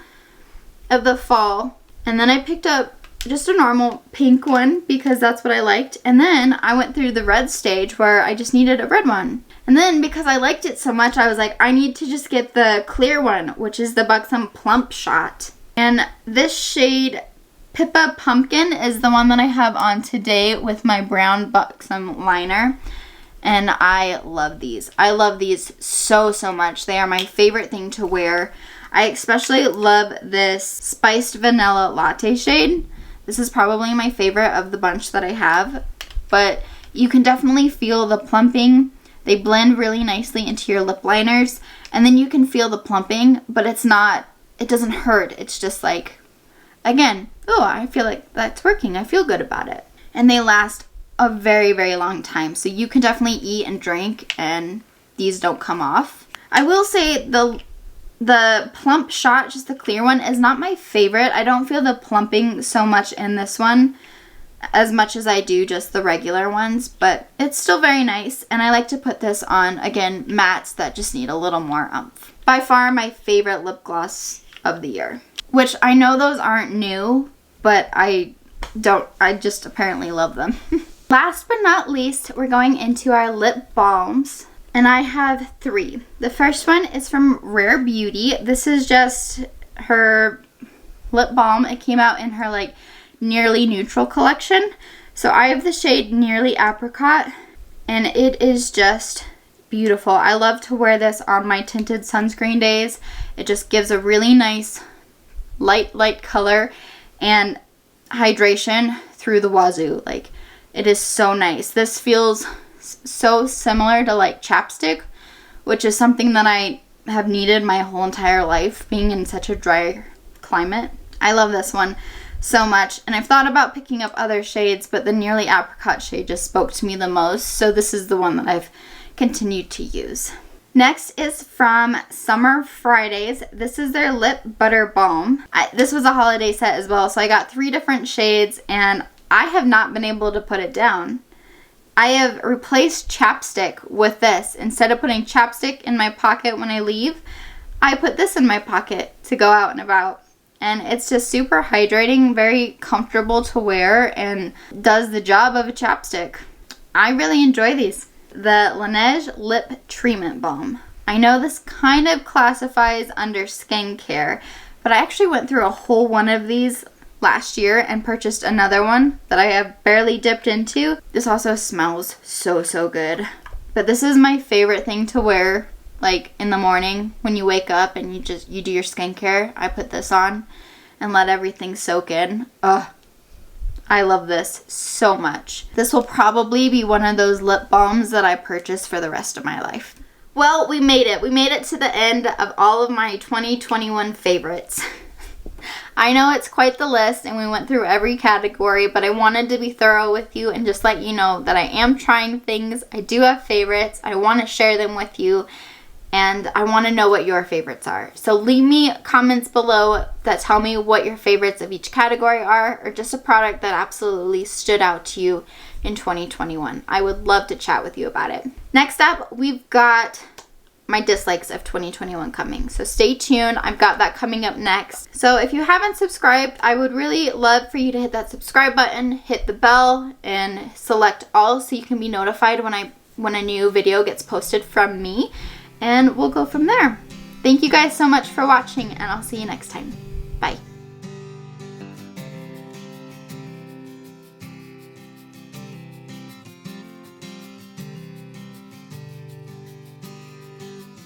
of the fall, and then I picked up just a normal pink one because that's what I liked, and then I went through the red stage where I just needed a red one. And then because I liked it so much, I was like, I need to just get the clear one, which is the Buxom Plump Shot. And this shade Pippa Pumpkin is the one that I have on today with my brown Buxom liner. And I love these. I love these so, so much. They are my favorite thing to wear. I especially love this Spiced Vanilla Latte shade. This is probably my favorite of the bunch that I have, but you can definitely feel the plumping. They blend really nicely into your lip liners, and then you can feel the plumping, but it doesn't hurt. It's just like, again, oh, I feel like that's working. I feel good about it. And they last a very, very long time, so you can definitely eat and drink, and these don't come off. I will say the plump shot, just the clear one, is not my favorite. I don't feel the plumping so much in this one as much as I do just the regular ones, but it's still very nice, and I like to put this on, again, mattes that just need a little more oomph. By far my favorite lip gloss of the year, which I know those aren't new, but I just apparently love them. Last but not least, we're going into our lip balms, and I have 3. The first one is from Rare Beauty. This is just her lip balm. It came out in her like Nearly Neutral collection. So I have the shade Nearly Apricot, and it is just beautiful. I love to wear this on my tinted sunscreen days. It just gives a really nice light color and hydration through the wazoo. Like, it is so nice. This feels so similar to like chapstick, which is something that I have needed my whole entire life, being in such a dry climate. I love this one so much, and I've thought about picking up other shades, but the Nearly Apricot shade just spoke to me the most, so this is the one that I've continued to use. Next is from Summer Fridays. This is their Lip Butter Balm. This was a holiday set as well, so I got 3 different shades, and I have not been able to put it down. I have replaced chapstick with this. Instead of putting chapstick in my pocket when I leave, I put this in my pocket to go out and about. And it's just super hydrating, very comfortable to wear, and does the job of a chapstick. I really enjoy these. The Laneige Lip Treatment Balm. I know this kind of classifies under skincare, but I actually went through a whole one of these last year and purchased another one that I have barely dipped into. This also smells so good. But this is my favorite thing to wear, like in the morning when you wake up and you do your skincare. I put this on and let everything soak in. Ugh, I love this so much. This will probably be one of those lip balms that I purchase for the rest of my life. Well, we made it. We made it to the end of all of my 2021 favorites. I know it's quite the list, and we went through every category, but I wanted to be thorough with you and just let you know that I am trying things. I do have favorites. I want to share them with you, and I want to know what your favorites are. So leave me comments below that tell me what your favorites of each category are, or just a product that absolutely stood out to you in 2021. I would love to chat with you about it. Next up, we've got my dislikes of 2021 coming. So stay tuned. I've got that coming up next. So if you haven't subscribed, I would really love for you to hit that subscribe button, hit the bell, and select all so you can be notified when a new video gets posted from me. And we'll go from there. Thank you guys so much for watching, and I'll see you next time. Bye.